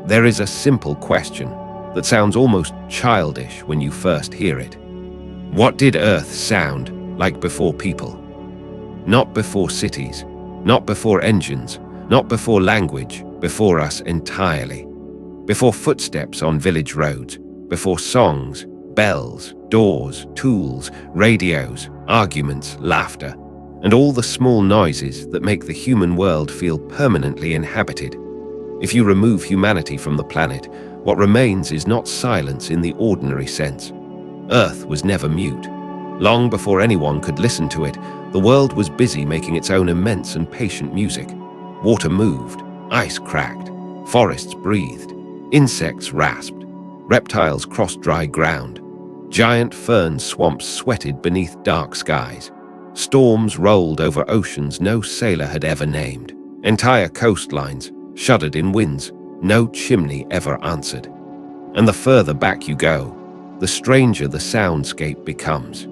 There is a simple question that sounds almost childish when you first hear it. What did Earth sound like before people? Not before cities, not before engines, not before language, before us entirely. Before footsteps on village roads, before songs, bells, doors, tools, radios, arguments, laughter, and all the small noises that make the human world feel permanently inhabited. If you remove humanity from the planet, what remains is not silence in the ordinary sense. Earth was never mute. Long before anyone could listen to it, the world was busy making its own immense and patient music. Water moved, ice cracked, forests breathed, insects rasped, reptiles crossed dry ground, giant fern swamps sweated beneath dark skies. Storms rolled over oceans no sailor had ever named. Entire coastlines shuddered in winds no chimney ever answered. And the further back you go, the stranger the soundscape becomes.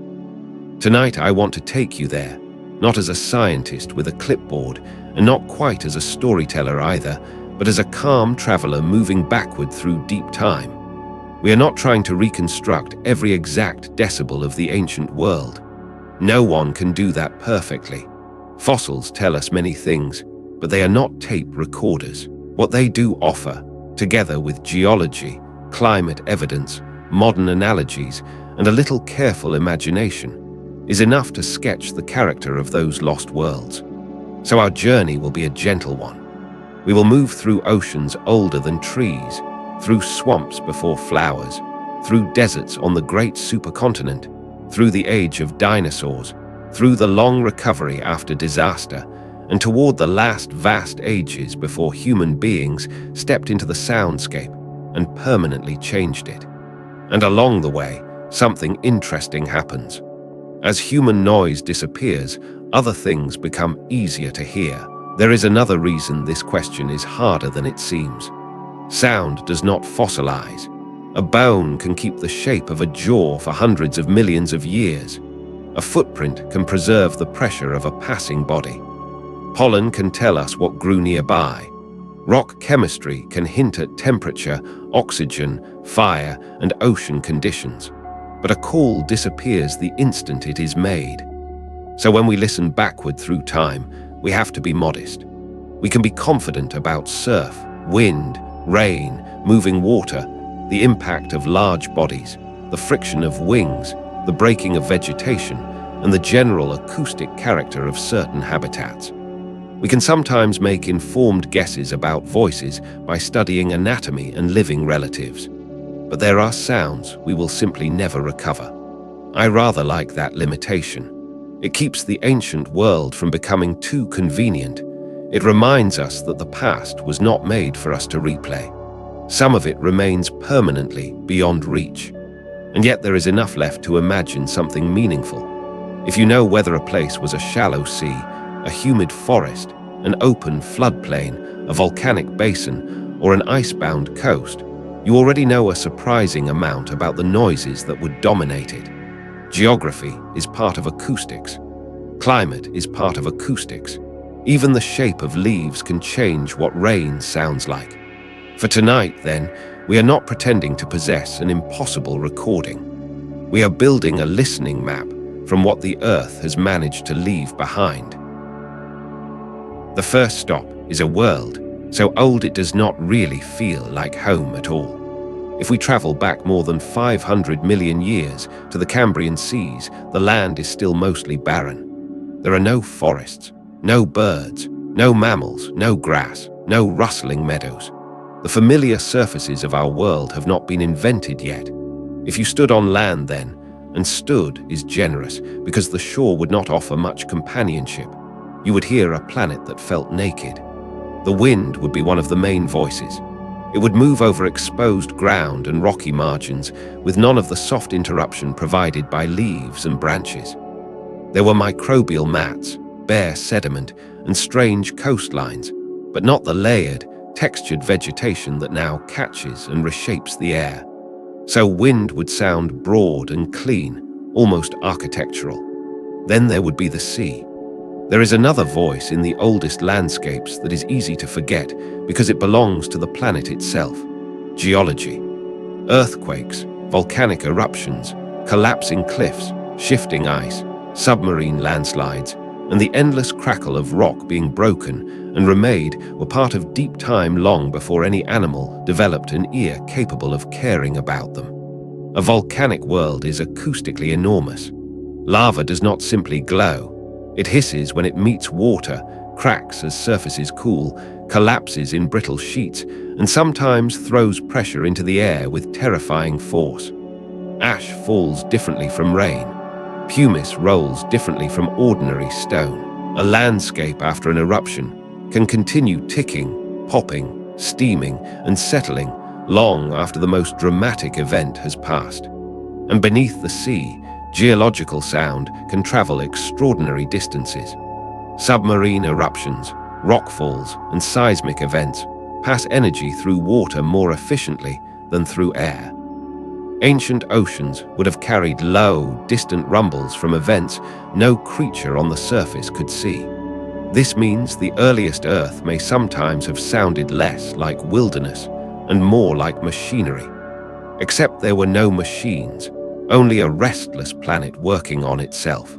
Tonight I want to take you there, not as a scientist with a clipboard, and not quite as a storyteller either, but as a calm traveler moving backward through deep time. We are not trying to reconstruct every exact decibel of the ancient world. No one can do that perfectly. Fossils tell us many things, but they are not tape recorders. What they do offer, together with geology, climate evidence, modern analogies, and a little careful imagination, is enough to sketch the character of those lost worlds. So our journey will be a gentle one. We will move through oceans older than trees, through swamps before flowers, through deserts on the great supercontinent, through the age of dinosaurs, through the long recovery after disaster, and toward the last vast ages before human beings stepped into the soundscape and permanently changed it. And along the way, something interesting happens. As human noise disappears, other things become easier to hear. There is another reason this question is harder than it seems. Sound does not fossilize. A bone can keep the shape of a jaw for hundreds of millions of years. A footprint can preserve the pressure of a passing body. Pollen can tell us what grew nearby. Rock chemistry can hint at temperature, oxygen, fire, and ocean conditions. But a call disappears the instant it is made. So when we listen backward through time, we have to be modest. We can be confident about surf, wind, rain, moving water, the impact of large bodies, the friction of wings, the breaking of vegetation, and the general acoustic character of certain habitats. We can sometimes make informed guesses about voices by studying anatomy and living relatives. But there are sounds we will simply never recover. I rather like that limitation. It keeps the ancient world from becoming too convenient. It reminds us that the past was not made for us to replay. Some of it remains permanently beyond reach. And yet there is enough left to imagine something meaningful. If you know whether a place was a shallow sea, a humid forest, an open floodplain, a volcanic basin, or an icebound coast, you already know a surprising amount about the noises that would dominate it. Geography is part of acoustics. Climate is part of acoustics. Even the shape of leaves can change what rain sounds like. For tonight, then, we are not pretending to possess an impossible recording. We are building a listening map from what the Earth has managed to leave behind. The first stop is a world so old it does not really feel like home at all. If we travel back more than 500 million years to the Cambrian seas, the land is still mostly barren. There are no forests, no birds, no mammals, no grass, no rustling meadows. The familiar surfaces of our world have not been invented yet. If you stood on land then, and stood is generous because the shore would not offer much companionship, you would hear a planet that felt naked. The wind would be one of the main voices. It would move over exposed ground and rocky margins with none of the soft interruption provided by leaves and branches. There were microbial mats, bare sediment, and strange coastlines, but not the layered, textured vegetation that now catches and reshapes the air. So wind would sound broad and clean, almost architectural. Then there would be the sea. There is another voice in the oldest landscapes that is easy to forget because it belongs to the planet itself: geology. Earthquakes, volcanic eruptions, collapsing cliffs, shifting ice, submarine landslides, and the endless crackle of rock being broken and remade were part of deep time long before any animal developed an ear capable of caring about them. A volcanic world is acoustically enormous. Lava does not simply glow. It hisses when it meets water, cracks as surfaces cool, collapses in brittle sheets, and sometimes throws pressure into the air with terrifying force. Ash falls differently from rain. Pumice rolls differently from ordinary stone. A landscape after an eruption can continue ticking, popping, steaming, and settling long after the most dramatic event has passed. And beneath the sea, geological sound can travel extraordinary distances. Submarine eruptions, rockfalls, and seismic events pass energy through water more efficiently than through air. Ancient oceans would have carried low, distant rumbles from events no creature on the surface could see. This means the earliest Earth may sometimes have sounded less like wilderness and more like machinery. Except there were no machines, only a restless planet working on itself.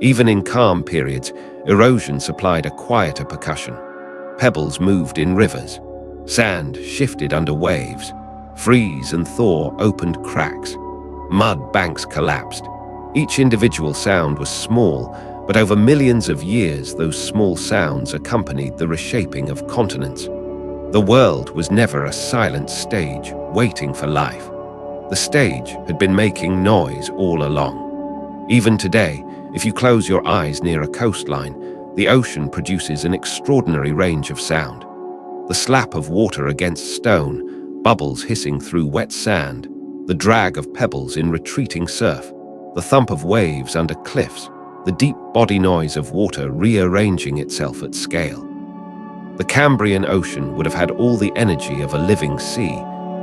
Even in calm periods, erosion supplied a quieter percussion. Pebbles moved in rivers. Sand shifted under waves. Freeze and thaw opened cracks. Mud banks collapsed. Each individual sound was small, but over millions of years those small sounds accompanied the reshaping of continents. The world was never a silent stage waiting for life. The stage had been making noise all along. Even today, if you close your eyes near a coastline, the ocean produces an extraordinary range of sound. The slap of water against stone, bubbles hissing through wet sand, the drag of pebbles in retreating surf, the thump of waves under cliffs, the deep body noise of water rearranging itself at scale. The Cambrian Ocean would have had all the energy of a living sea,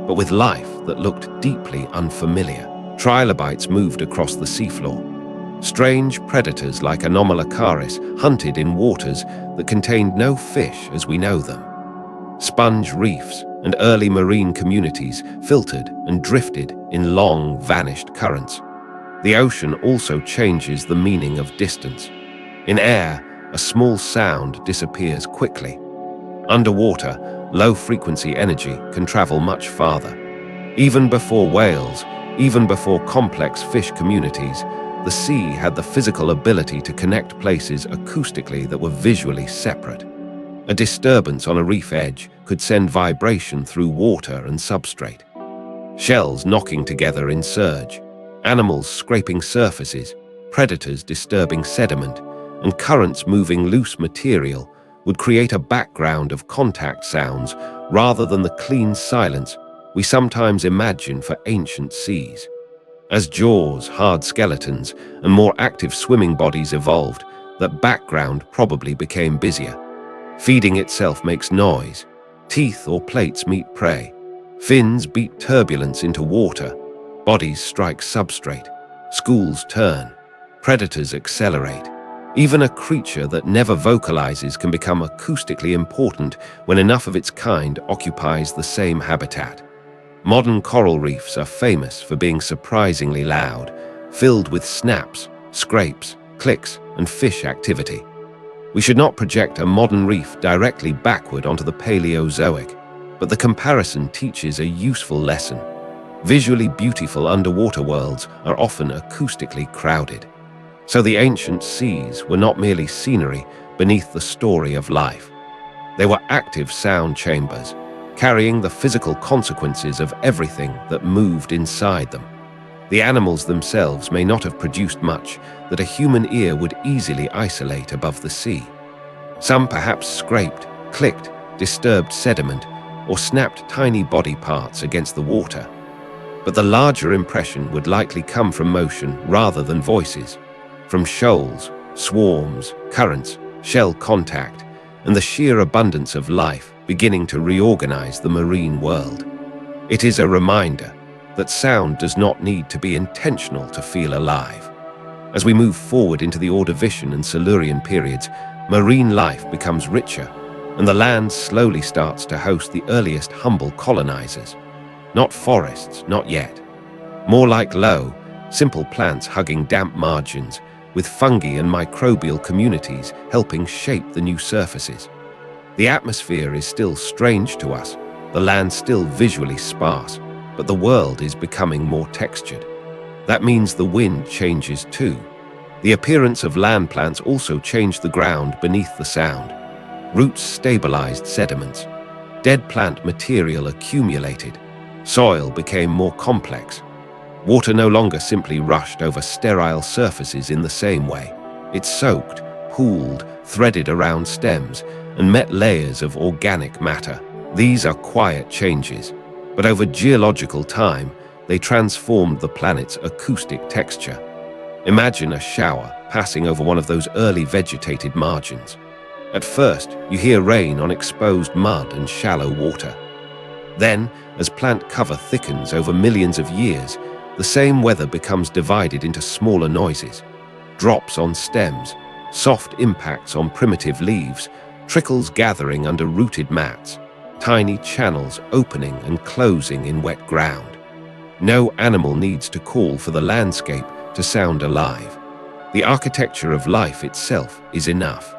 but with life that looked deeply unfamiliar. Trilobites moved across the seafloor. Strange predators like Anomalocaris hunted in waters that contained no fish as we know them. Sponge reefs and early marine communities filtered and drifted in long, vanished currents. The ocean also changes the meaning of distance. In air, a small sound disappears quickly. Underwater, low-frequency energy can travel much farther. Even before whales, even before complex fish communities, the sea had the physical ability to connect places acoustically that were visually separate. A disturbance on a reef edge could send vibration through water and substrate. Shells knocking together in surge, animals scraping surfaces, predators disturbing sediment, and currents moving loose material would create a background of contact sounds rather than the clean silence we sometimes imagine for ancient seas. As jaws, hard skeletons, and more active swimming bodies evolved, that background probably became busier. Feeding itself makes noise. Teeth or plates meet prey. Fins beat turbulence into water. Bodies strike substrate. Schools turn. Predators accelerate. Even a creature that never vocalizes can become acoustically important when enough of its kind occupies the same habitat. Modern coral reefs are famous for being surprisingly loud, filled with snaps, scrapes, clicks, and fish activity. We should not project a modern reef directly backward onto the Paleozoic, but the comparison teaches a useful lesson. Visually beautiful underwater worlds are often acoustically crowded. So the ancient seas were not merely scenery beneath the story of life. They were active sound chambers, carrying the physical consequences of everything that moved inside them. The animals themselves may not have produced much that a human ear would easily isolate above the sea. Some perhaps scraped, clicked, disturbed sediment, or snapped tiny body parts against the water. But the larger impression would likely come from motion rather than voices, from shoals, swarms, currents, shell contact, and the sheer abundance of life beginning to reorganize the marine world. It is a reminder that sound does not need to be intentional to feel alive. As we move forward into the Ordovician and Silurian periods, marine life becomes richer, and the land slowly starts to host the earliest humble colonizers. Not forests, not yet. More like low, simple plants hugging damp margins, with fungi and microbial communities helping shape the new surfaces. The atmosphere is still strange to us, the land still visually sparse, but the world is becoming more textured. That means the wind changes too. The appearance of land plants also changed the ground beneath the sound. Roots stabilized sediments. Dead plant material accumulated. Soil became more complex. Water no longer simply rushed over sterile surfaces in the same way. It soaked, pooled, threaded around stems, and met layers of organic matter. These are quiet changes, but over geological time, they transformed the planet's acoustic texture. Imagine a shower passing over one of those early vegetated margins. At first, you hear rain on exposed mud and shallow water. Then, as plant cover thickens over millions of years, the same weather becomes divided into smaller noises. Drops on stems, soft impacts on primitive leaves, trickles gathering under rooted mats, tiny channels opening and closing in wet ground. No animal needs to call for the landscape to sound alive. The architecture of life itself is enough.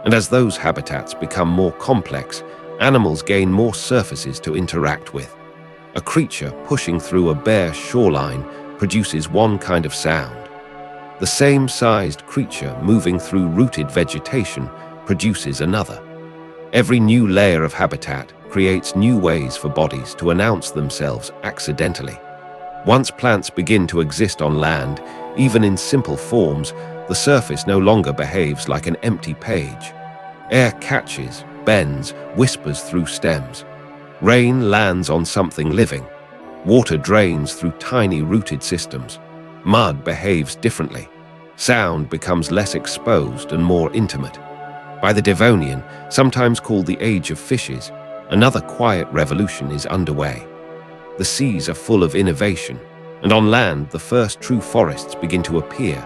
And as those habitats become more complex, animals gain more surfaces to interact with. A creature pushing through a bare shoreline produces one kind of sound. The same-sized creature moving through rooted vegetation produces another. Every new layer of habitat creates new ways for bodies to announce themselves accidentally. Once plants begin to exist on land, even in simple forms, the surface no longer behaves like an empty page. Air catches, bends, whispers through stems. Rain lands on something living. Water drains through tiny rooted systems. Mud behaves differently. Sound becomes less exposed and more intimate. By the Devonian, sometimes called the Age of Fishes, another quiet revolution is underway. The seas are full of innovation, and on land the first true forests begin to appear.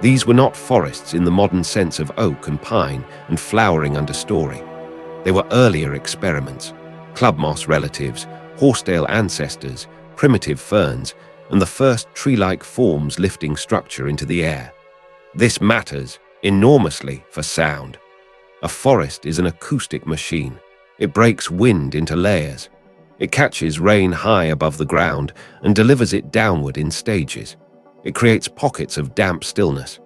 These were not forests in the modern sense of oak and pine and flowering understory. They were earlier experiments, club moss relatives, horsetail ancestors, primitive ferns, and the first tree-like forms lifting structure into the air. This matters enormously for sound. A forest is an acoustic machine. It breaks wind into layers. It catches rain high above the ground and delivers it downward in stages. It creates pockets of damp stillness.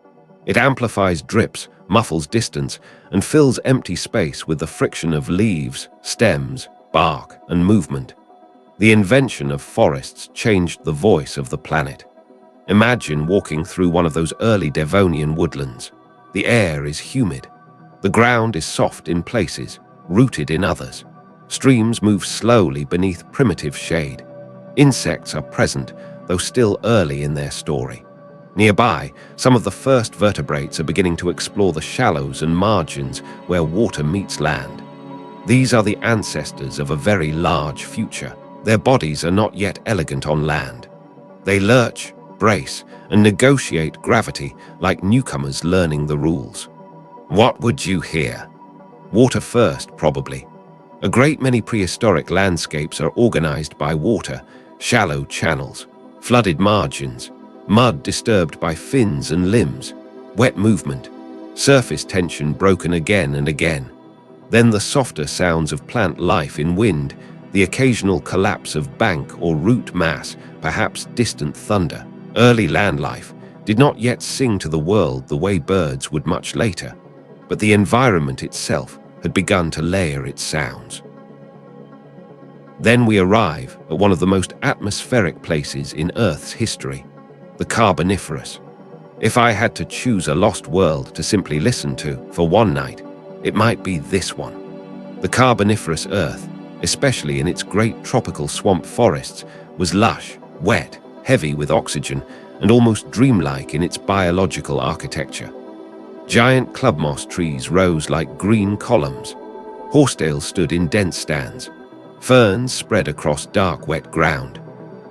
It amplifies drips, muffles distance, and fills empty space with the friction of leaves, stems, bark, and movement. The invention of forests changed the voice of the planet. Imagine walking through one of those early Devonian woodlands. The air is humid. The ground is soft in places, rooted in others. Streams move slowly beneath primitive shade. Insects are present, though still early in their story. Nearby, some of the first vertebrates are beginning to explore the shallows and margins where water meets land. These are the ancestors of a very large future. Their bodies are not yet elegant on land. They lurch, brace, and negotiate gravity like newcomers learning the rules. What would you hear? Water first, probably. A great many prehistoric landscapes are organized by water, shallow channels, flooded margins, mud disturbed by fins and limbs, wet movement, surface tension broken again and again. Then the softer sounds of plant life in wind, the occasional collapse of bank or root mass, perhaps distant thunder. Early land life did not yet sing to the world the way birds would much later, but the environment itself had begun to layer its sounds. Then we arrive at one of the most atmospheric places in Earth's history, the Carboniferous. If I had to choose a lost world to simply listen to for one night, it might be this one. The Carboniferous Earth, especially in its great tropical swamp forests, was lush, wet, heavy with oxygen, and almost dreamlike in its biological architecture. Giant club moss trees rose like green columns. Horsetails stood in dense stands. Ferns spread across dark, wet ground.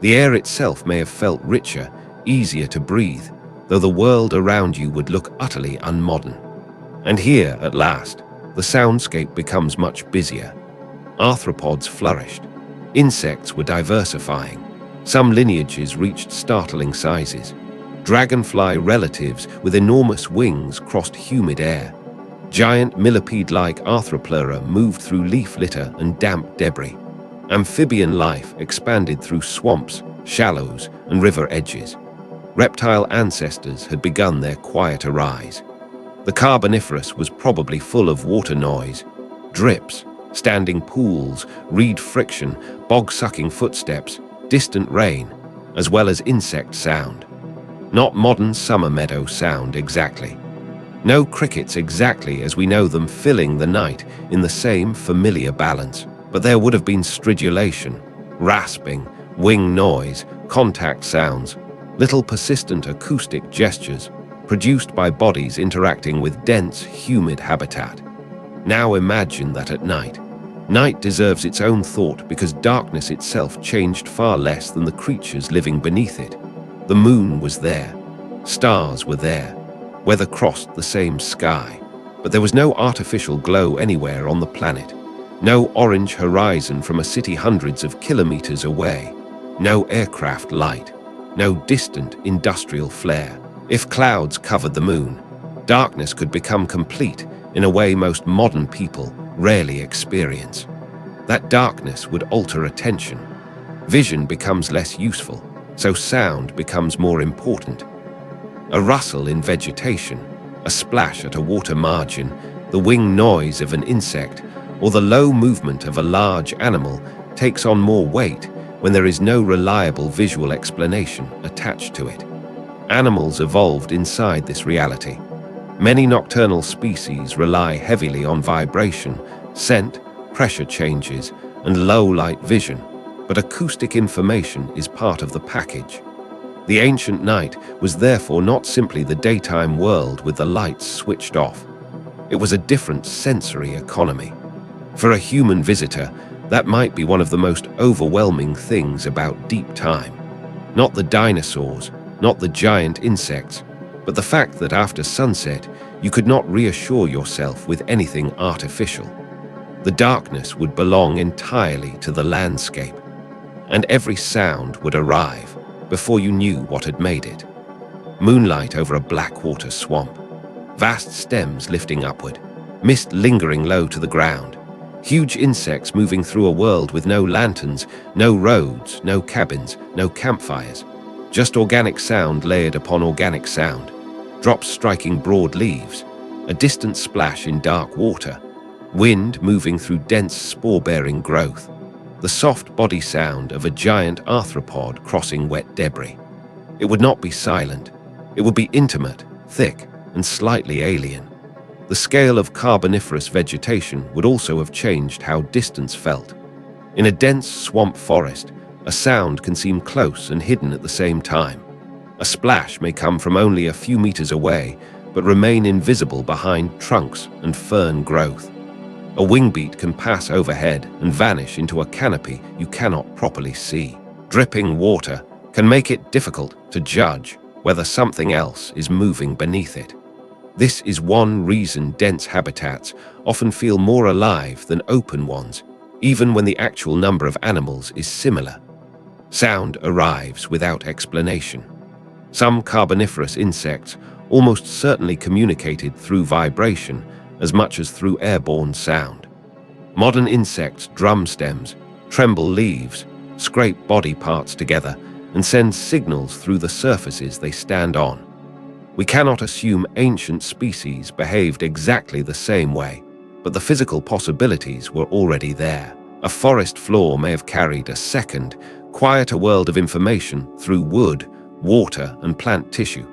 The air itself may have felt richer, easier to breathe, though the world around you would look utterly unmodern. And here, at last, the soundscape becomes much busier. Arthropods flourished. Insects were diversifying. Some lineages reached startling sizes. Dragonfly relatives with enormous wings crossed humid air. Giant millipede-like arthropleura moved through leaf litter and damp debris. Amphibian life expanded through swamps, shallows, and river edges. Reptile ancestors had begun their quieter rise. The Carboniferous was probably full of water noise, drips, standing pools, reed friction, bog-sucking footsteps, distant rain, as well as insect sound. Not modern summer meadow sound exactly. No crickets exactly as we know them filling the night in the same familiar balance, but there would have been stridulation, rasping, wing noise, contact sounds, little persistent acoustic gestures, produced by bodies interacting with dense, humid habitat. Now imagine that at night. Night deserves its own thought because darkness itself changed far less than the creatures living beneath it. The moon was there. Stars were there. Weather crossed the same sky. But there was no artificial glow anywhere on the planet. No orange horizon from a city hundreds of kilometers away. No aircraft light. No distant industrial flare. If clouds covered the moon, darkness could become complete in a way most modern people rarely experience. That darkness would alter attention. Vision becomes less useful, so sound becomes more important. A rustle in vegetation, a splash at a water margin, the wing noise of an insect, or the low movement of a large animal takes on more weight when there is no reliable visual explanation attached to it. Animals evolved inside this reality. Many nocturnal species rely heavily on vibration, scent, pressure changes, and low-light vision, but acoustic information is part of the package. The ancient night was therefore not simply the daytime world with the lights switched off. It was a different sensory economy. For a human visitor, that might be one of the most overwhelming things about deep time. Not the dinosaurs, not the giant insects, but the fact that after sunset, you could not reassure yourself with anything artificial. The darkness would belong entirely to the landscape, and every sound would arrive before you knew what had made it. Moonlight over a blackwater swamp, vast stems lifting upward, mist lingering low to the ground, huge insects moving through a world with no lanterns, no roads, no cabins, no campfires. Just organic sound layered upon organic sound, drops striking broad leaves, a distant splash in dark water, wind moving through dense spore-bearing growth, the soft body sound of a giant arthropod crossing wet debris. It would not be silent. It would be intimate, thick, and slightly alien. The scale of Carboniferous vegetation would also have changed how distance felt. In a dense swamp forest, a sound can seem close and hidden at the same time. A splash may come from only a few meters away, but remain invisible behind trunks and fern growth. A wingbeat can pass overhead and vanish into a canopy you cannot properly see. Dripping water can make it difficult to judge whether something else is moving beneath it. This is one reason dense habitats often feel more alive than open ones, even when the actual number of animals is similar. Sound arrives without explanation. Some Carboniferous insects almost certainly communicated through vibration as much as through airborne sound. Modern insects drum stems, tremble leaves, scrape body parts together, and send signals through the surfaces they stand on. We cannot assume ancient species behaved exactly the same way, but the physical possibilities were already there. A forest floor may have carried a second, quieter world of information through wood, water, and plant tissue.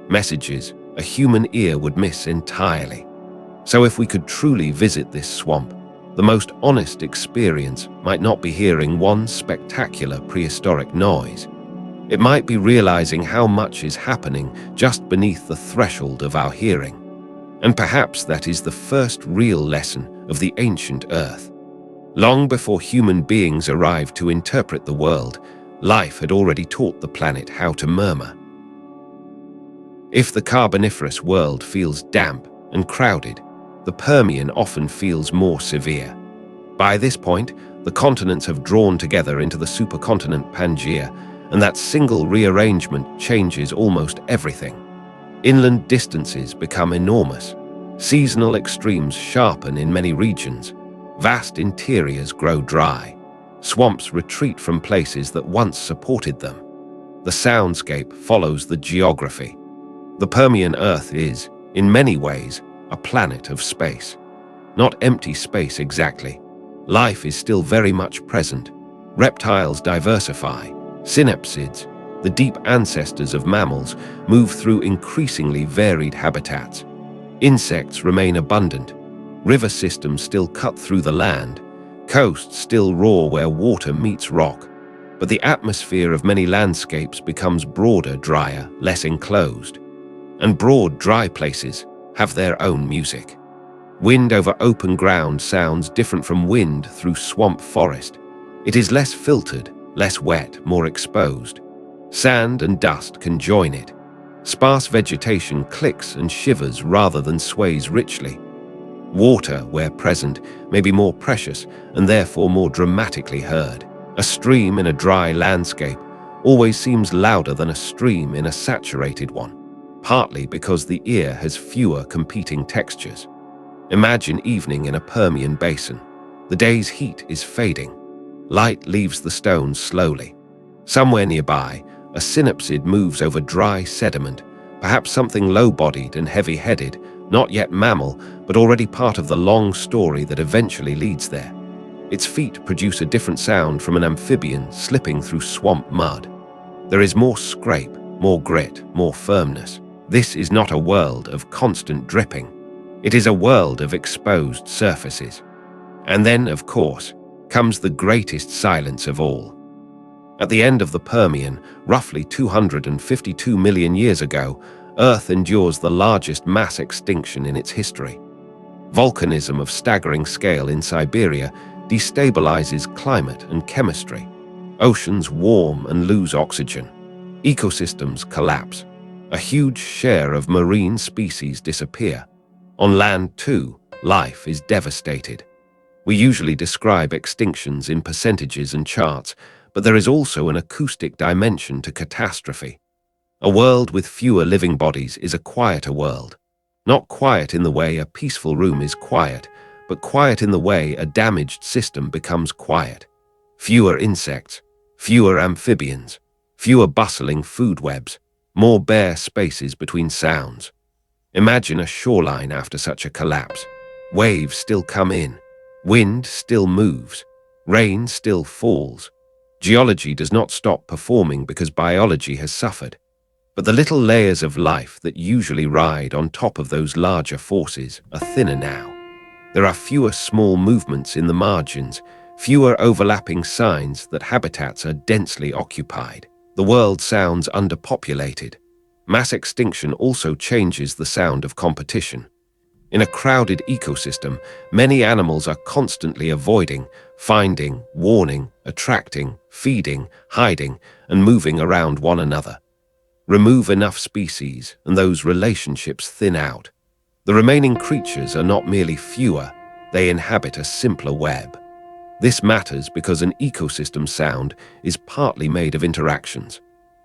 Messages a human ear would miss entirely. So if we could truly visit this swamp, the most honest experience might not be hearing one spectacular prehistoric noise. It might be realizing how much is happening just beneath the threshold of our hearing. And perhaps that is the first real lesson of the ancient Earth. Long before human beings arrived to interpret the world, life had already taught the planet how to murmur. If the Carboniferous world feels damp and crowded, the Permian often feels more severe. By this point, the continents have drawn together into the supercontinent Pangaea, and that single rearrangement changes almost everything. Inland distances become enormous. Seasonal extremes sharpen in many regions. Vast interiors grow dry. Swamps retreat from places that once supported them. The soundscape follows the geography. The Permian Earth is, in many ways, a planet of space. Not empty space exactly. Life is still very much present. Reptiles diversify. Synapsids, the deep ancestors of mammals, move through increasingly varied habitats. Insects remain abundant. River systems still cut through the land. Coasts still roar where water meets rock. But the atmosphere of many landscapes becomes broader, drier, less enclosed. And broad, dry places have their own music. Wind over open ground sounds different from wind through swamp forest. It is less filtered, less wet, more exposed. Sand and dust can join it. Sparse vegetation clicks and shivers rather than sways richly. Water, where present, may be more precious and therefore more dramatically heard. A stream in a dry landscape always seems louder than a stream in a saturated one, partly because the ear has fewer competing textures. Imagine evening in a Permian basin. The day's heat is fading. Light leaves the stones slowly. Somewhere nearby, a synapsid moves over dry sediment, perhaps something low-bodied and heavy-headed, not yet mammal, but already part of the long story that eventually leads there. Its feet produce a different sound from an amphibian slipping through swamp mud. There is more scrape, more grit, more firmness. This is not a world of constant dripping. It is a world of exposed surfaces. And then, of course, comes the greatest silence of all. At the end of the Permian, roughly 252 million years ago, Earth endures the largest mass extinction in its history. Volcanism of staggering scale in Siberia destabilizes climate and chemistry. Oceans warm and lose oxygen. Ecosystems collapse. A huge share of marine species disappear. On land, too, life is devastated. We usually describe extinctions in percentages and charts, but there is also an acoustic dimension to catastrophe. A world with fewer living bodies is a quieter world. Not quiet in the way a peaceful room is quiet, but quiet in the way a damaged system becomes quiet. Fewer insects, fewer amphibians, fewer bustling food webs, more bare spaces between sounds. Imagine a shoreline after such a collapse. Waves still come in. Wind still moves. Rain still falls. Geology does not stop performing because biology has suffered. But the little layers of life that usually ride on top of those larger forces are thinner now. There are fewer small movements in the margins, fewer overlapping signs that habitats are densely occupied. The world sounds underpopulated. Mass extinction also changes the sound of competition. In a crowded ecosystem, many animals are constantly avoiding, finding, warning, attracting, feeding, hiding, and moving around one another. Remove enough species, and those relationships thin out. The remaining creatures are not merely fewer, they inhabit a simpler web. This matters because an ecosystem sound is partly made of interactions.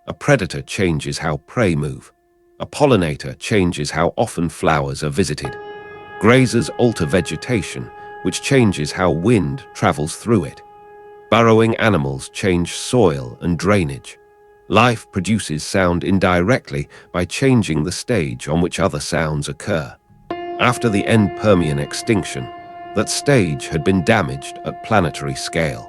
A predator changes how prey move. A pollinator changes how often flowers are visited. Grazers alter vegetation, which changes how wind travels through it. Burrowing animals change soil and drainage. Life produces sound indirectly by changing the stage on which other sounds occur. After the end Permian extinction, that stage had been damaged at planetary scale.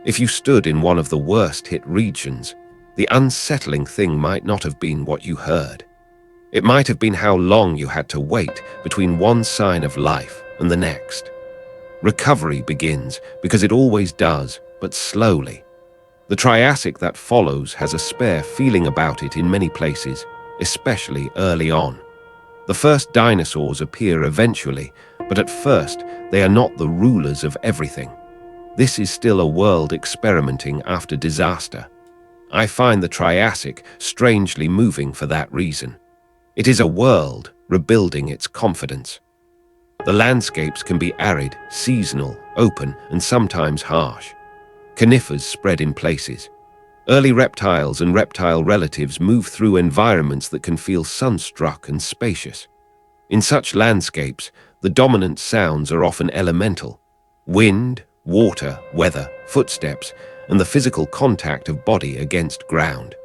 If you stood in one of the worst-hit regions, the unsettling thing might not have been what you heard. It might have been how long you had to wait between one sign of life and the next. Recovery begins because it always does, but slowly. The Triassic that follows has a spare feeling about it in many places, especially early on. The first dinosaurs appear eventually, but at first they are not the rulers of everything. This is still a world experimenting after disaster. I find the Triassic strangely moving for that reason. It is a world rebuilding its confidence. The landscapes can be arid, seasonal, open, and sometimes harsh. Conifers spread in places. Early reptiles and reptile relatives move through environments that can feel sunstruck and spacious. In such landscapes, the dominant sounds are often elemental: wind, water, weather, footsteps, and the physical contact of body against ground.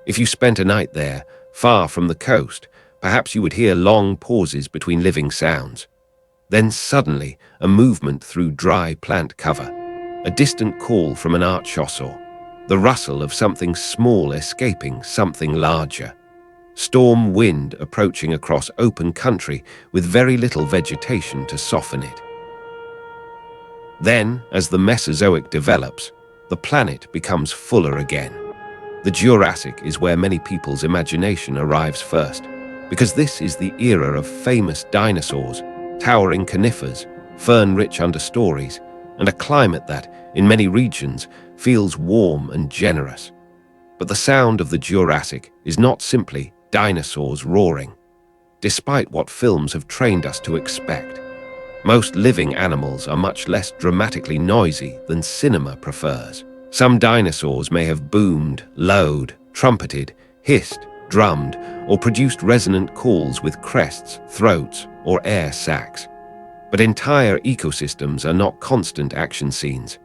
If you spent a night there, far from the coast, perhaps you would hear long pauses between living sounds. Then suddenly, a movement through dry plant cover, a distant call from an archosaur, the rustle of something small escaping something larger. Storm wind approaching across open country with very little vegetation to soften it. Then, as the Mesozoic develops, the planet becomes fuller again. The Jurassic is where many people's imagination arrives first, because this is the era of famous dinosaurs, towering conifers, fern-rich understories, and a climate that, in many regions, feels warm and generous. But the sound of the Jurassic is not simply dinosaurs roaring. Despite what films have trained us to expect, most living animals are much less dramatically noisy than cinema prefers. Some dinosaurs may have boomed, lowed, trumpeted, hissed, drummed, or produced resonant calls with crests, throats, or air sacs. But entire ecosystems are not constant action scenes.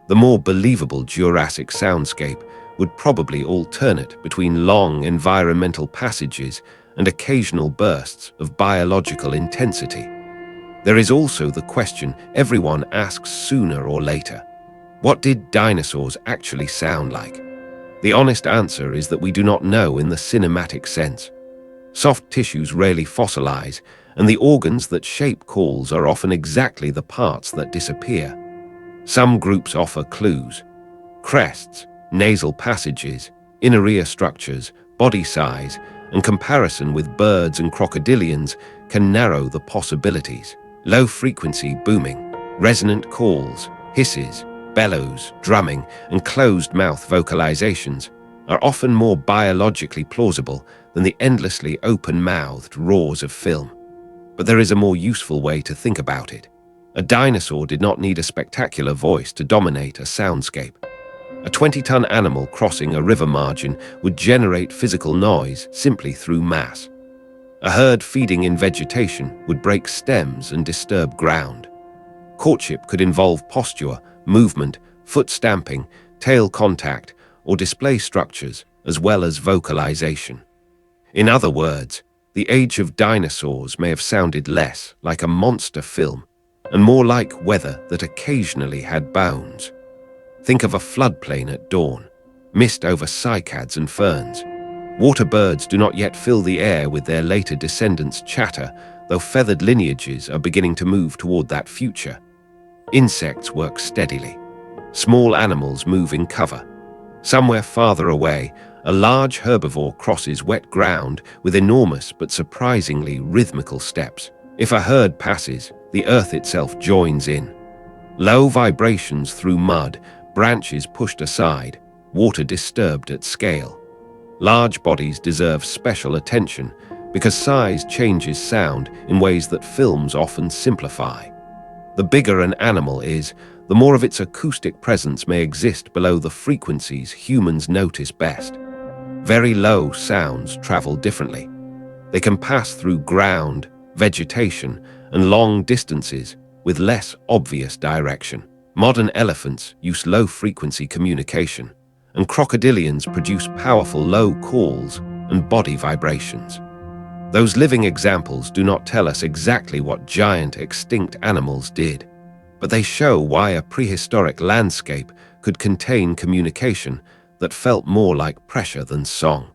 The more believable Jurassic soundscape would probably alternate between long environmental passages and occasional bursts of biological intensity. There is also the question everyone asks sooner or later: what did dinosaurs actually sound like? The honest answer is that we do not know in the cinematic sense. Soft tissues rarely fossilize, and the organs that shape calls are often exactly the parts that disappear. Some groups offer clues: crests, nasal passages, inner ear structures, body size, and comparison with birds and crocodilians can narrow the possibilities. Low-frequency booming, resonant calls, hisses, bellows, drumming, and closed-mouth vocalizations are often more biologically plausible than the endlessly open-mouthed roars of film. But there is a more useful way to think about it. A dinosaur did not need a spectacular voice to dominate a soundscape. A 20-ton animal crossing a river margin would generate physical noise simply through mass. A herd feeding in vegetation would break stems and disturb ground. Courtship could involve posture, movement, foot stamping, tail contact, or display structures, as well as vocalization. In other words, the age of dinosaurs may have sounded less like a monster film and more like weather that occasionally had bones. Think of a floodplain at dawn, mist over cycads and ferns. Water birds do not yet fill the air with their later descendants' chatter, though feathered lineages are beginning to move toward that future. Insects work steadily. Small animals move in cover. Somewhere farther away, a large herbivore crosses wet ground with enormous but surprisingly rhythmical steps. If a herd passes, the earth itself joins in. Low vibrations through mud, branches pushed aside, water disturbed at scale. Large bodies deserve special attention because size changes sound in ways that films often simplify. The bigger an animal is, the more of its acoustic presence may exist below the frequencies humans notice best. Very low sounds travel differently. They can pass through ground, vegetation, and long distances with less obvious direction. Modern elephants use low-frequency communication, and crocodilians produce powerful low calls and body vibrations. Those living examples do not tell us exactly what giant extinct animals did, but they show why a prehistoric landscape could contain communication that felt more like pressure than song.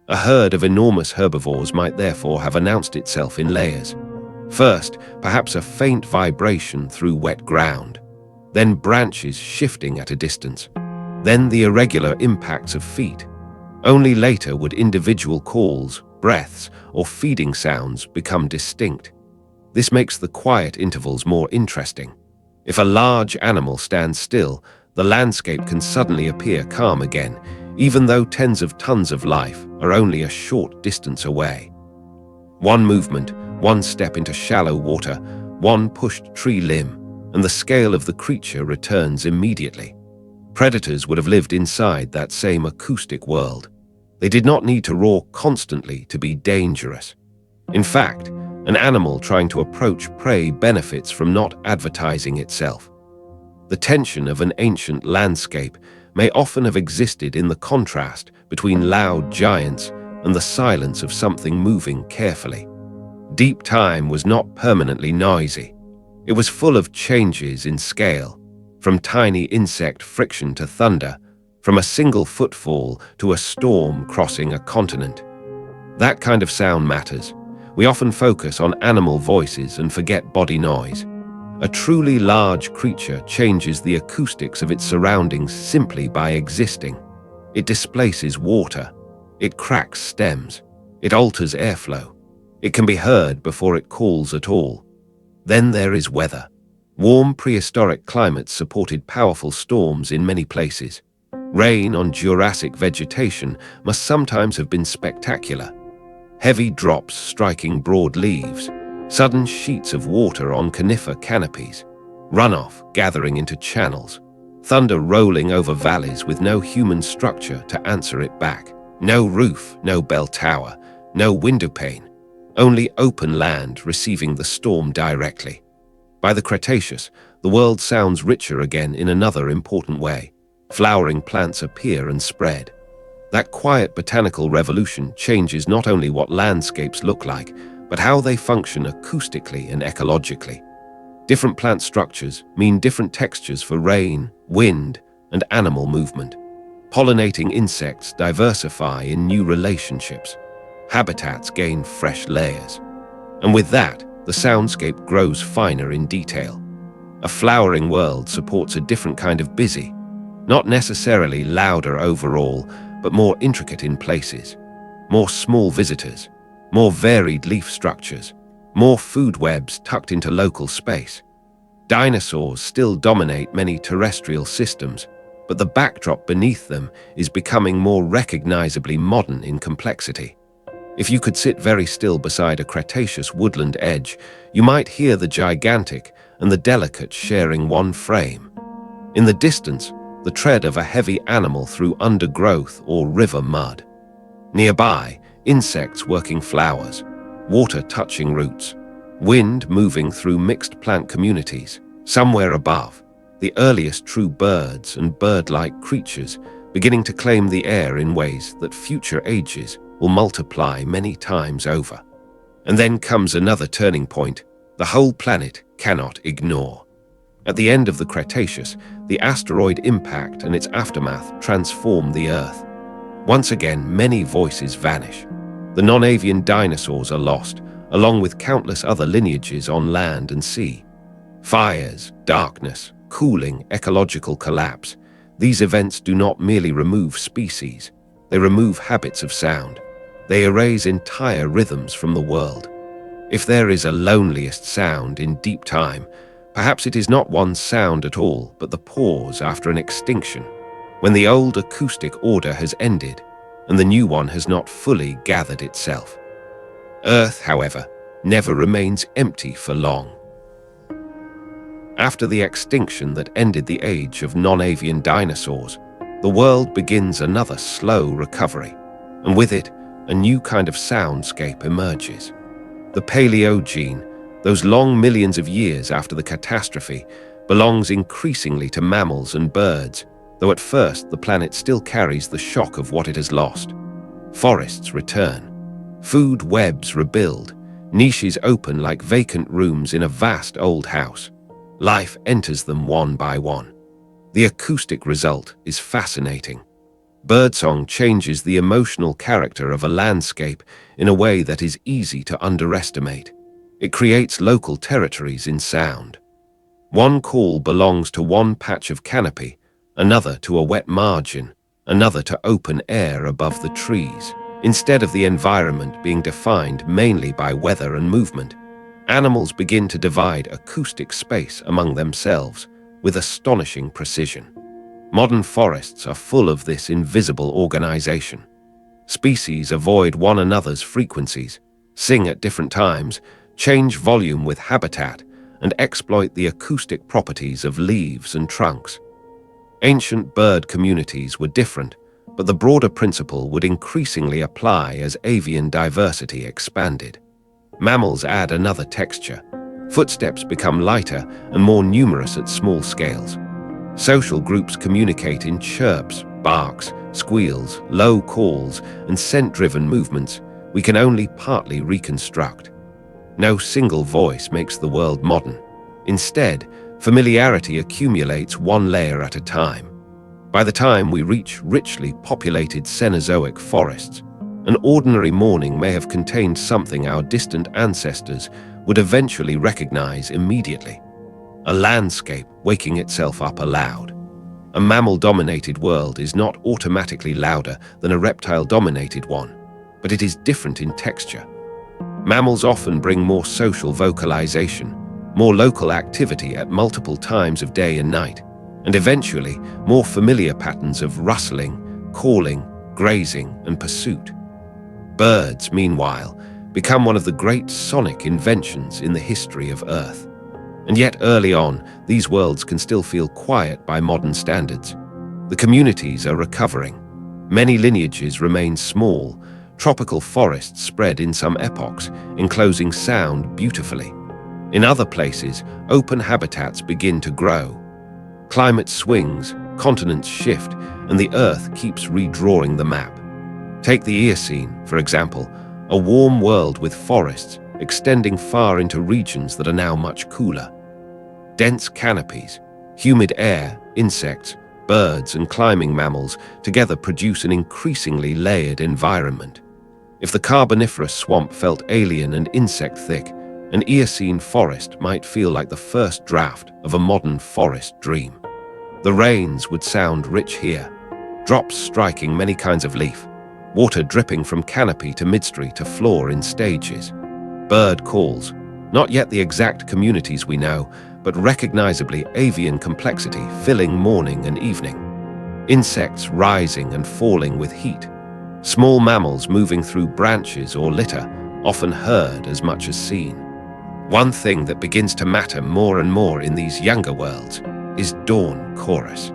A herd of enormous herbivores might therefore have announced itself in layers. First, perhaps a faint vibration through wet ground, then branches shifting at a distance, then the irregular impacts of feet. Only later would individual calls, breaths, or feeding sounds become distinct. This makes the quiet intervals more interesting. If a large animal stands still, the landscape can suddenly appear calm again, even though tens of tons of life are only a short distance away. One movement, one step into shallow water, one pushed tree limb, and the scale of the creature returns immediately. Predators would have lived inside that same acoustic world. They did not need to roar constantly to be dangerous. In fact, an animal trying to approach prey benefits from not advertising itself. The tension of an ancient landscape may often have existed in the contrast between loud giants and the silence of something moving carefully. Deep time was not permanently noisy. It was full of changes in scale, from tiny insect friction to thunder, from a single footfall to a storm crossing a continent. That kind of sound matters. We often focus on animal voices and forget body noise. A truly large creature changes the acoustics of its surroundings simply by existing. It displaces water. It cracks stems. It alters airflow. It can be heard before it calls at all. Then there is weather. Warm prehistoric climates supported powerful storms in many places. Rain on Jurassic vegetation must sometimes have been spectacular. Heavy drops striking broad leaves, sudden sheets of water on conifer canopies, runoff gathering into channels, thunder rolling over valleys with no human structure to answer it back. No roof, no bell tower, no window pane, only open land receiving the storm directly. By the Cretaceous, the world sounds richer again in another important way. Flowering plants appear and spread. That quiet botanical revolution changes not only what landscapes look like, but how they function acoustically and ecologically. Different plant structures mean different textures for rain, wind, and animal movement. Pollinating insects diversify in new relationships. Habitats gain fresh layers. And with that, the soundscape grows finer in detail. A flowering world supports a different kind of busy, not necessarily louder overall, but more intricate in places. More small visitors, more varied leaf structures, more food webs tucked into local space. Dinosaurs still dominate many terrestrial systems, but the backdrop beneath them is becoming more recognizably modern in complexity. If you could sit very still beside a Cretaceous woodland edge, you might hear the gigantic and the delicate sharing one frame. In the distance, the tread of a heavy animal through undergrowth or river mud. Nearby, insects working flowers, water touching roots, wind moving through mixed plant communities. Somewhere above, the earliest true birds and bird-like creatures beginning to claim the air in ways that future ages will multiply many times over. And then comes another turning point the whole planet cannot ignore. At the end of the Cretaceous, the asteroid impact and its aftermath transform the Earth. Once again, many voices vanish. The non-avian dinosaurs are lost, along with countless other lineages on land and sea. Fires, darkness, cooling, ecological collapse. These events do not merely remove species, they remove habits of sound. They erase entire rhythms from the world. If there is a loneliest sound in deep time, perhaps it is not one sound at all, but the pause after an extinction, when the old acoustic order has ended and the new one has not fully gathered itself. Earth, however, never remains empty for long. After the extinction that ended the age of non-avian dinosaurs, the world begins another slow recovery, and with it, a new kind of soundscape emerges. The Paleogene, those long millions of years after the catastrophe, belongs increasingly to mammals and birds, though at first the planet still carries the shock of what it has lost. Forests return. Food webs rebuild. Niches open like vacant rooms in a vast old house. Life enters them one by one. The acoustic result is fascinating. Birdsong changes the emotional character of a landscape in a way that is easy to underestimate. It creates local territories in sound. One call belongs to one patch of canopy, another to a wet margin, another to open air above the trees. Instead of the environment being defined mainly by weather and movement, animals begin to divide acoustic space among themselves with astonishing precision. Modern forests are full of this invisible organization. Species avoid one another's frequencies, sing at different times, change volume with habitat, and exploit the acoustic properties of leaves and trunks. Ancient bird communities were different, but the broader principle would increasingly apply as avian diversity expanded. Mammals add another texture. Footsteps become lighter and more numerous at small scales. Social groups communicate in chirps, barks, squeals, low calls, and scent-driven movements we can only partly reconstruct. No single voice makes the world modern. Instead, familiarity accumulates one layer at a time. By the time we reach richly populated Cenozoic forests, an ordinary morning may have contained something our distant ancestors would eventually recognize immediately. A landscape waking itself up aloud. A mammal-dominated world is not automatically louder than a reptile-dominated one, but it is different in texture. Mammals often bring more social vocalization, more local activity at multiple times of day and night, and eventually more familiar patterns of rustling, calling, grazing, and pursuit. Birds, meanwhile, become one of the great sonic inventions in the history of Earth. And yet early on, these worlds can still feel quiet by modern standards. The communities are recovering. Many lineages remain small. Tropical forests spread in some epochs, enclosing sound beautifully. In other places, open habitats begin to grow. Climate swings, continents shift, and the Earth keeps redrawing the map. Take the Eocene, for example, a warm world with forests extending far into regions that are now much cooler. Dense canopies, humid air, insects, birds, and climbing mammals together produce an increasingly layered environment. If the Carboniferous swamp felt alien and insect-thick, an Eocene forest might feel like the first draft of a modern forest dream. The rains would sound rich here, drops striking many kinds of leaf, water dripping from canopy to midstream to floor in stages. Bird calls, not yet the exact communities we know, but recognizably avian complexity filling morning and evening. Insects rising and falling with heat. Small mammals moving through branches or litter, often heard as much as seen. One thing that begins to matter more and more in these younger worlds is dawn chorus.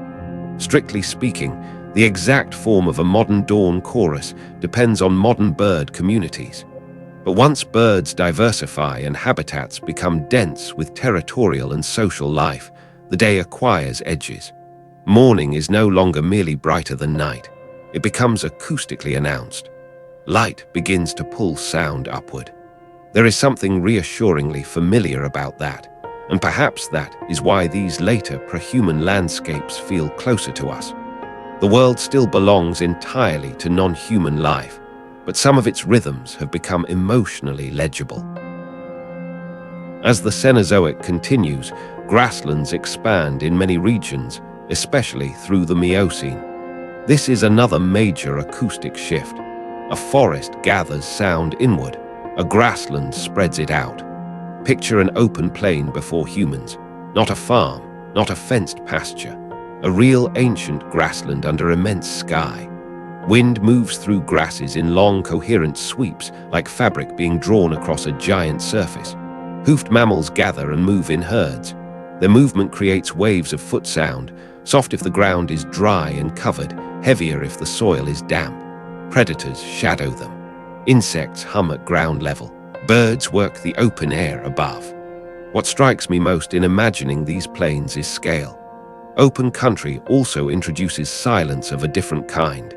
Strictly speaking, the exact form of a modern dawn chorus depends on modern bird communities. But once birds diversify and habitats become dense with territorial and social life, the day acquires edges. Morning is no longer merely brighter than night. It becomes acoustically announced. Light begins to pull sound upward. There is something reassuringly familiar about that, and perhaps that is why these later prehuman landscapes feel closer to us. The world still belongs entirely to non-human life, but some of its rhythms have become emotionally legible. As the Cenozoic continues, grasslands expand in many regions, especially through the Miocene. This is another major acoustic shift. A forest gathers sound inward, a grassland spreads it out. Picture an open plain before humans, not a farm, not a fenced pasture, a real ancient grassland under immense sky. Wind moves through grasses in long, coherent sweeps, like fabric being drawn across a giant surface. Hoofed mammals gather and move in herds. Their movement creates waves of foot sound, soft if the ground is dry and covered, heavier if the soil is damp. Predators shadow them. Insects hum at ground level. Birds work the open air above. What strikes me most in imagining these plains is scale. Open country also introduces silence of a different kind.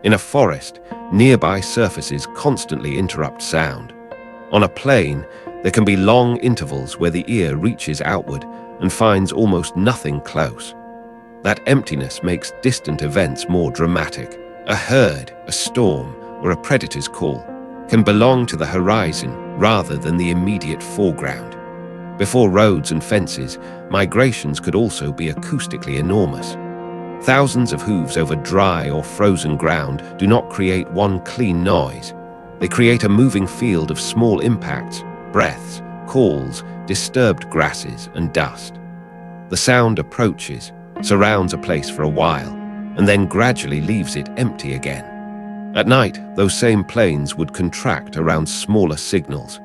In a forest, nearby surfaces constantly interrupt sound. On a plain, there can be long intervals where the ear reaches outward and finds almost nothing close. That emptiness makes distant events more dramatic. A herd, a storm, or a predator's call can belong to the horizon rather than the immediate foreground. Before roads and fences, migrations could also be acoustically enormous. Thousands of hooves over dry or frozen ground do not create one clean noise. They create a moving field of small impacts, breaths, calls, disturbed grasses, and dust. The sound approaches, surrounds a place for a while, and then gradually leaves it empty again. At night, those same plains would contract around smaller signals.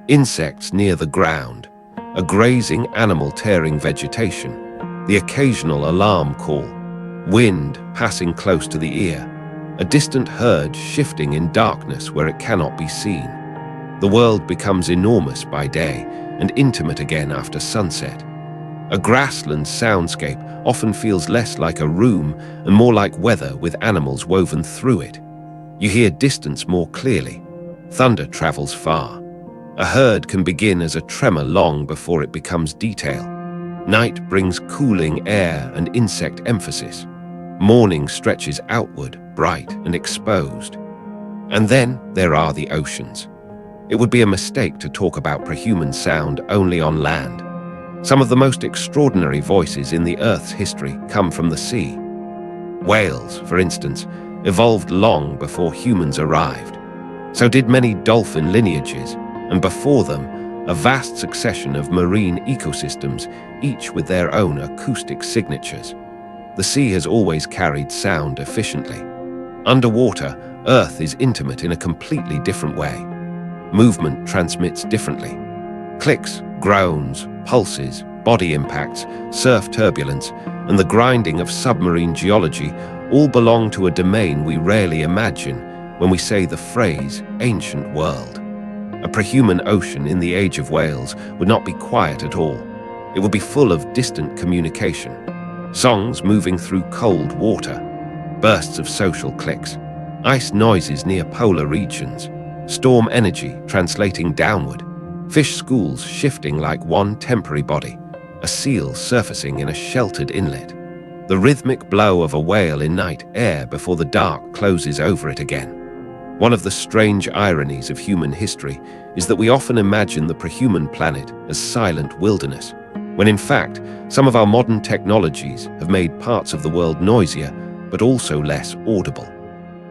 Insects near the ground, a grazing animal tearing vegetation, the occasional alarm call, wind passing close to the ear, a distant herd shifting in darkness where it cannot be seen. The world becomes enormous by day and intimate again after sunset. A grassland soundscape often feels less like a room and more like weather with animals woven through it. You hear distance more clearly. Thunder travels far. A herd can begin as a tremor long before it becomes detail. Night brings cooling air and insect emphasis. Morning stretches outward, bright and exposed. And then there are the oceans. It would be a mistake to talk about prehuman sound only on land. Some of the most extraordinary voices in the Earth's history come from the sea. Whales, for instance, evolved long before humans arrived. So did many dolphin lineages, and before them, a vast succession of marine ecosystems, each with their own acoustic signatures. The sea has always carried sound efficiently. Underwater, Earth is intimate in a completely different way. Movement transmits differently. Clicks, groans, pulses, body impacts, surf turbulence, and the grinding of submarine geology all belong to a domain we rarely imagine when we say the phrase ancient world. A prehuman ocean in the age of whales would not be quiet at all. It would be full of distant communication. Songs moving through cold water, bursts of social clicks, ice noises near polar regions, storm energy translating downward, fish schools shifting like one temporary body, a seal surfacing in a sheltered inlet, the rhythmic blow of a whale in night air before the dark closes over it again. One of the strange ironies of human history is that we often imagine the prehuman planet as silent wilderness, when in fact, some of our modern technologies have made parts of the world noisier, but also less audible.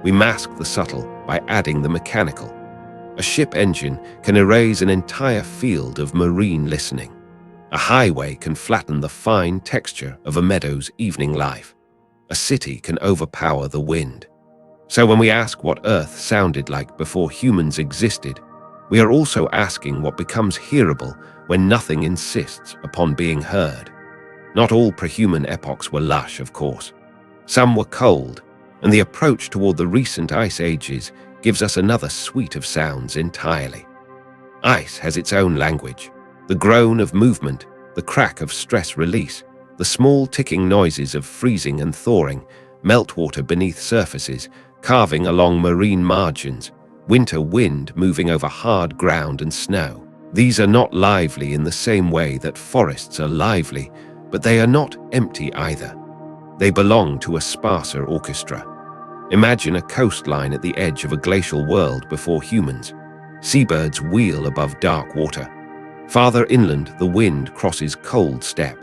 We mask the subtle by adding the mechanical. A ship engine can erase an entire field of marine listening. A highway can flatten the fine texture of a meadow's evening life. A city can overpower the wind. So when we ask what Earth sounded like before humans existed, we are also asking what becomes hearable when nothing insists upon being heard. Not all prehuman epochs were lush, of course. Some were cold, and the approach toward the recent ice ages gives us another suite of sounds entirely. Ice has its own language. The groan of movement, the crack of stress release, the small ticking noises of freezing and thawing, meltwater beneath surfaces, carving along marine margins, winter wind moving over hard ground and snow. These are not lively in the same way that forests are lively, but they are not empty either. They belong to a sparser orchestra. Imagine a coastline at the edge of a glacial world before humans. Seabirds wheel above dark water. Farther inland, the wind crosses cold steppe.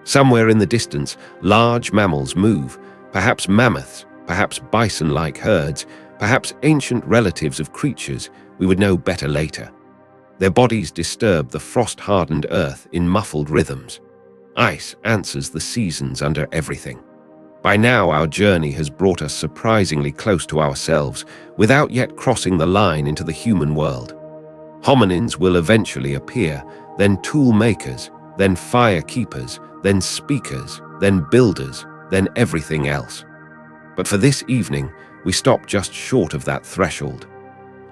Somewhere in the distance, large mammals move, perhaps mammoths, perhaps bison-like herds, perhaps ancient relatives of creatures we would know better later. Their bodies disturb the frost-hardened earth in muffled rhythms. Ice answers the seasons under everything. By now, our journey has brought us surprisingly close to ourselves, without yet crossing the line into the human world. Hominins will eventually appear, then tool makers, then fire keepers, then speakers, then builders, then everything else. But for this evening, we stop just short of that threshold.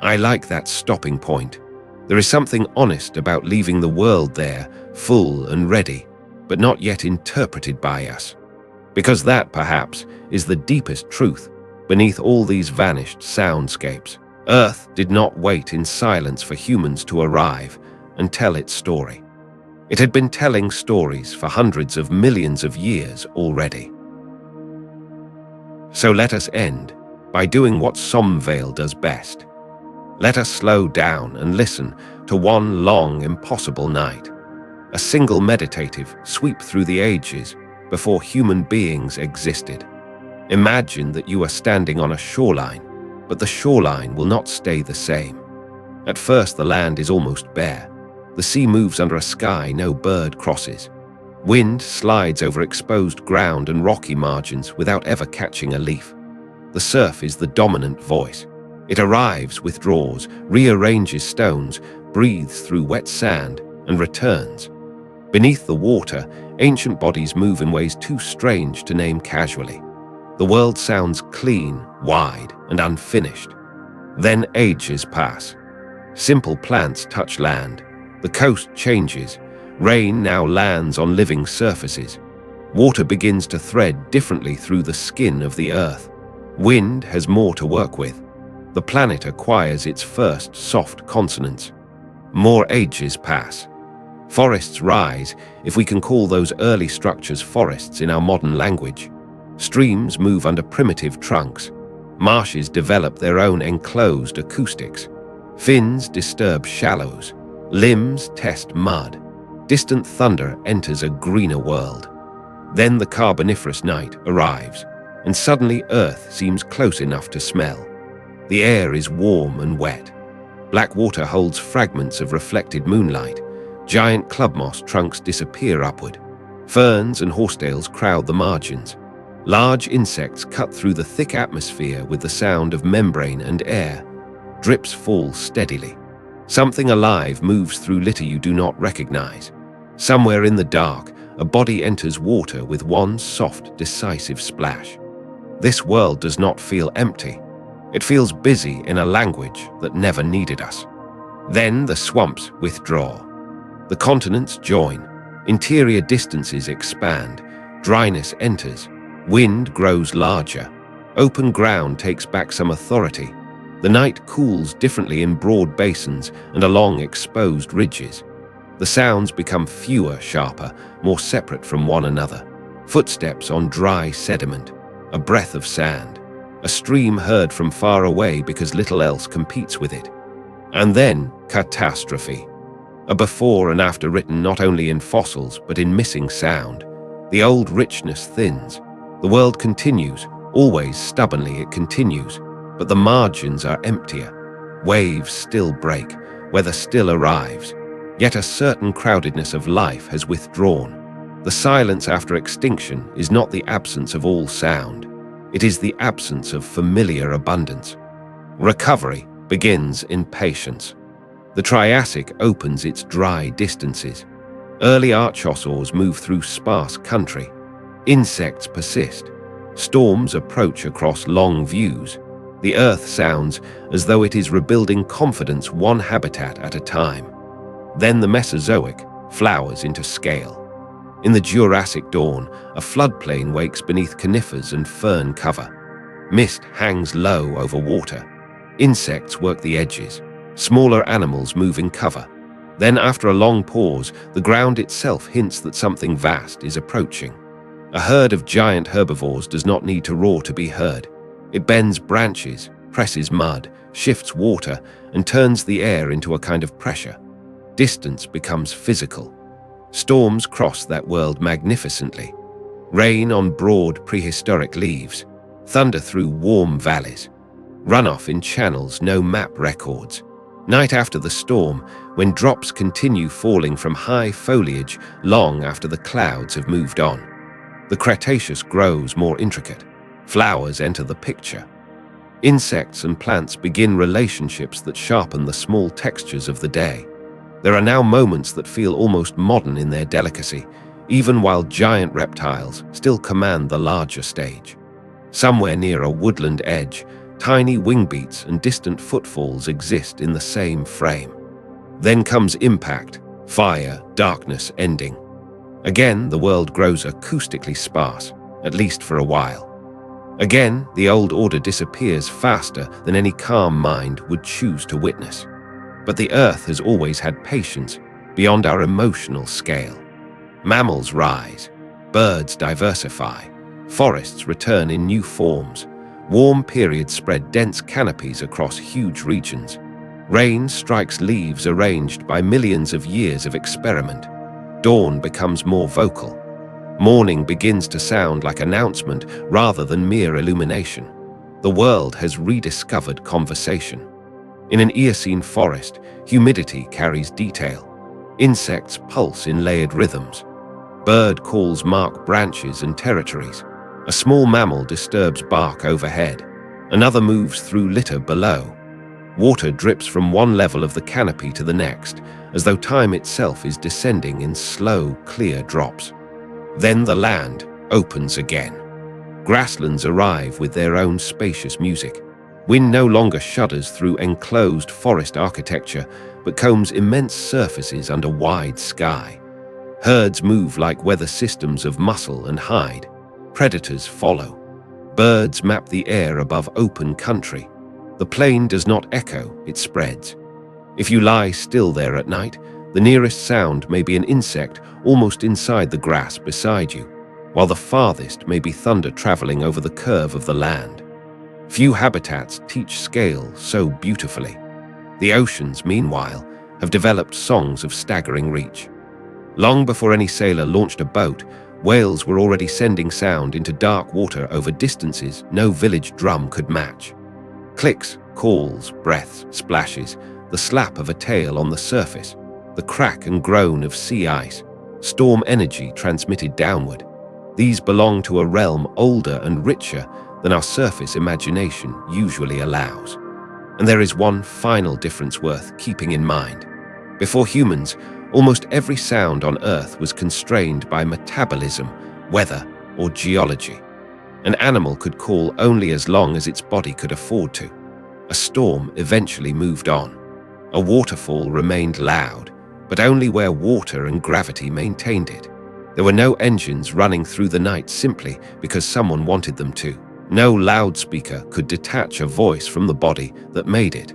I like that stopping point. There is something honest about leaving the world there, full and ready, but not yet interpreted by us. Because that, perhaps, is the deepest truth beneath all these vanished soundscapes. Earth did not wait in silence for humans to arrive and tell its story. It had been telling stories for hundreds of millions of years already. So let us end by doing what Somnvale does best. Let us slow down and listen to one long, impossible night. A single meditative sweep through the ages before human beings existed. Imagine that you are standing on a shoreline, but the shoreline will not stay the same. At first, the land is almost bare. The sea moves under a sky no bird crosses. Wind slides over exposed ground and rocky margins without ever catching a leaf. The surf is the dominant voice. It arrives, withdraws, rearranges stones, breathes through wet sand, and returns. Beneath the water, ancient bodies move in ways too strange to name casually. The world sounds clean, wide, and unfinished. Then ages pass. Simple plants touch land. The coast changes. Rain now lands on living surfaces. Water begins to thread differently through the skin of the earth. Wind has more to work with. The planet acquires its first soft consonants. More ages pass. Forests rise, if we can call those early structures forests in our modern language. Streams move under primitive trunks. Marshes develop their own enclosed acoustics. Fins disturb shallows. Limbs test mud. Distant thunder enters a greener world. Then the Carboniferous night arrives, and suddenly Earth seems close enough to smell. The air is warm and wet. Black water holds fragments of reflected moonlight. Giant club moss trunks disappear upward. Ferns and horsetails crowd the margins. Large insects cut through the thick atmosphere with the sound of membrane and air. Drips fall steadily. Something alive moves through litter you do not recognize. Somewhere in the dark, a body enters water with one soft, decisive splash. This world does not feel empty. It feels busy in a language that never needed us. Then the swamps withdraw. The continents join. Interior distances expand. Dryness enters. Wind grows larger. Open ground takes back some authority. The night cools differently in broad basins and along exposed ridges. The sounds become fewer, sharper, more separate from one another. Footsteps on dry sediment, a breath of sand, a stream heard from far away because little else competes with it. And then catastrophe. A before and after written not only in fossils but in missing sound. The old richness thins. The world continues, always stubbornly it continues, but the margins are emptier. Waves still break, weather still arrives. Yet a certain crowdedness of life has withdrawn. The silence after extinction is not the absence of all sound. It is the absence of familiar abundance. Recovery begins in patience. The Triassic opens its dry distances. Early archosaurs move through sparse country. Insects persist. Storms approach across long views. The Earth sounds as though it is rebuilding confidence one habitat at a time. Then the Mesozoic flowers into scale. In the Jurassic dawn, a floodplain wakes beneath conifers and fern cover. Mist hangs low over water. Insects work the edges. Smaller animals move in cover. Then, after a long pause, the ground itself hints that something vast is approaching. A herd of giant herbivores does not need to roar to be heard. It bends branches, presses mud, shifts water, and turns the air into a kind of pressure. Distance becomes physical. Storms cross that world magnificently. Rain on broad prehistoric leaves. Thunder through warm valleys. Runoff in channels no map records. Night after the storm, when drops continue falling from high foliage long after the clouds have moved on. The Cretaceous grows more intricate. Flowers enter the picture. Insects and plants begin relationships that sharpen the small textures of the day. There are now moments that feel almost modern in their delicacy, even while giant reptiles still command the larger stage. Somewhere near a woodland edge, tiny wingbeats and distant footfalls exist in the same frame. Then comes impact, fire, darkness ending. Again, the world grows acoustically sparse, at least for a while. Again, the old order disappears faster than any calm mind would choose to witness. But the Earth has always had patience beyond our emotional scale. Mammals rise, birds diversify, forests return in new forms, warm periods spread dense canopies across huge regions. Rain strikes leaves arranged by millions of years of experiment. Dawn becomes more vocal. Morning begins to sound like announcement rather than mere illumination. The world has rediscovered conversation. In an Eocene forest, humidity carries detail. Insects pulse in layered rhythms. Bird calls mark branches and territories. A small mammal disturbs bark overhead. Another moves through litter below. Water drips from one level of the canopy to the next, as though time itself is descending in slow, clear drops. Then the land opens again. Grasslands arrive with their own spacious music. Wind no longer shudders through enclosed forest architecture, but combs immense surfaces under wide sky. Herds move like weather systems of muscle and hide. Predators follow. Birds map the air above open country. The plain does not echo, it spreads. If you lie still there at night, the nearest sound may be an insect almost inside the grass beside you, while the farthest may be thunder traveling over the curve of the land. Few habitats teach scale so beautifully. The oceans, meanwhile, have developed songs of staggering reach. Long before any sailor launched a boat, whales were already sending sound into dark water over distances no village drum could match. Clicks, calls, breaths, splashes, the slap of a tail on the surface, the crack and groan of sea ice, storm energy transmitted downward. These belong to a realm older and richer than our surface imagination usually allows. And there is one final difference worth keeping in mind. Before humans, almost every sound on Earth was constrained by metabolism, weather, or geology. An animal could call only as long as its body could afford to. A storm eventually moved on. A waterfall remained loud, but only where water and gravity maintained it. There were no engines running through the night simply because someone wanted them to. No loudspeaker could detach a voice from the body that made it.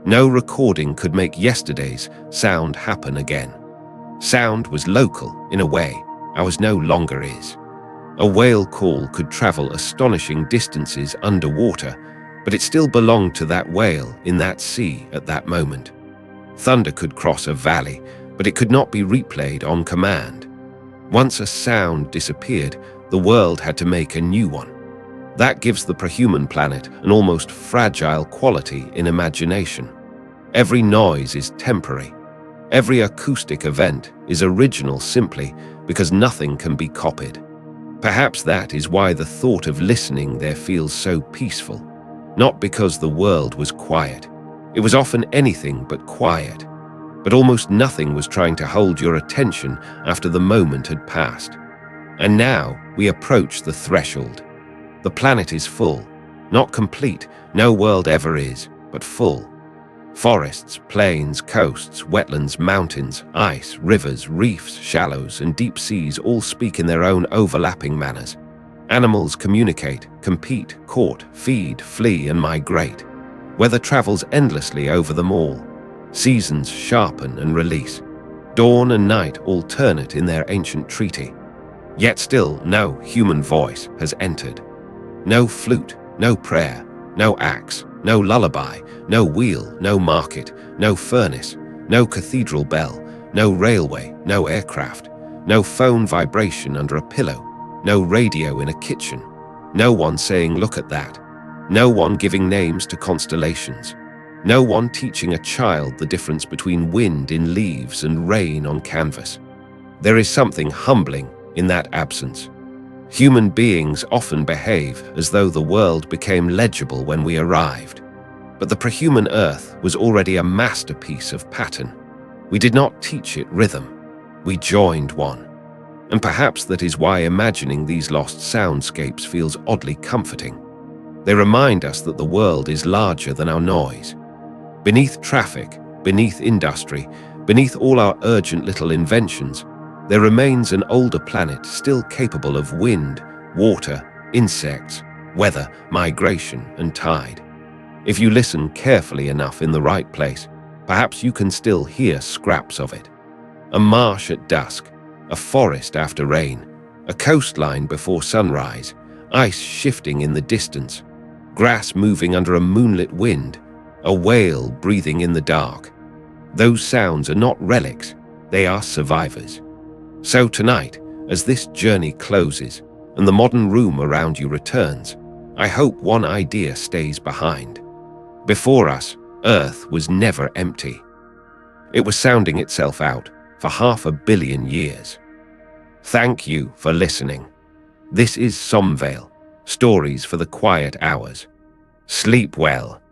No recording could make yesterday's sound happen again. Sound was local, in a way, ours no longer is. A whale call could travel astonishing distances underwater, but it still belonged to that whale in that sea at that moment. Thunder could cross a valley, but it could not be replayed on command. Once a sound disappeared, the world had to make a new one. That gives the prehuman planet an almost fragile quality in imagination. Every noise is temporary. Every acoustic event is original simply because nothing can be copied. Perhaps that is why the thought of listening there feels so peaceful. Not because the world was quiet. It was often anything but quiet. But almost nothing was trying to hold your attention after the moment had passed. And now we approach the threshold. The planet is full. Not complete, no world ever is, but full. Forests, plains, coasts, wetlands, mountains, ice, rivers, reefs, shallows, and deep seas all speak in their own overlapping manners. Animals communicate, compete, court, feed, flee, and migrate. Weather travels endlessly over them all. Seasons sharpen and release. Dawn and night alternate in their ancient treaty. Yet still no human voice has entered. No flute, no prayer, no axe, no lullaby, no wheel, no market, no furnace, no cathedral bell, no railway, no aircraft, no phone vibration under a pillow, no radio in a kitchen, no one saying look at that, no one giving names to constellations, no one teaching a child the difference between wind in leaves and rain on canvas. There is something humbling in that absence. Human beings often behave as though the world became legible when we arrived. But the prehuman Earth was already a masterpiece of pattern. We did not teach it rhythm. We joined one. And perhaps that is why imagining these lost soundscapes feels oddly comforting. They remind us that the world is larger than our noise. Beneath traffic, beneath industry, beneath all our urgent little inventions, there remains an older planet still capable of wind, water, insects, weather, migration, and tide. If you listen carefully enough in the right place, perhaps you can still hear scraps of it. A marsh at dusk, a forest after rain, a coastline before sunrise, ice shifting in the distance, grass moving under a moonlit wind, a whale breathing in the dark. Those sounds are not relics, they are survivors. So tonight, as this journey closes and the modern room around you returns, I hope one idea stays behind. Before us, Earth was never empty. It was sounding itself out for 500 million years. Thank you for listening. This is Somnvale, Stories for the Quiet Hours. Sleep well.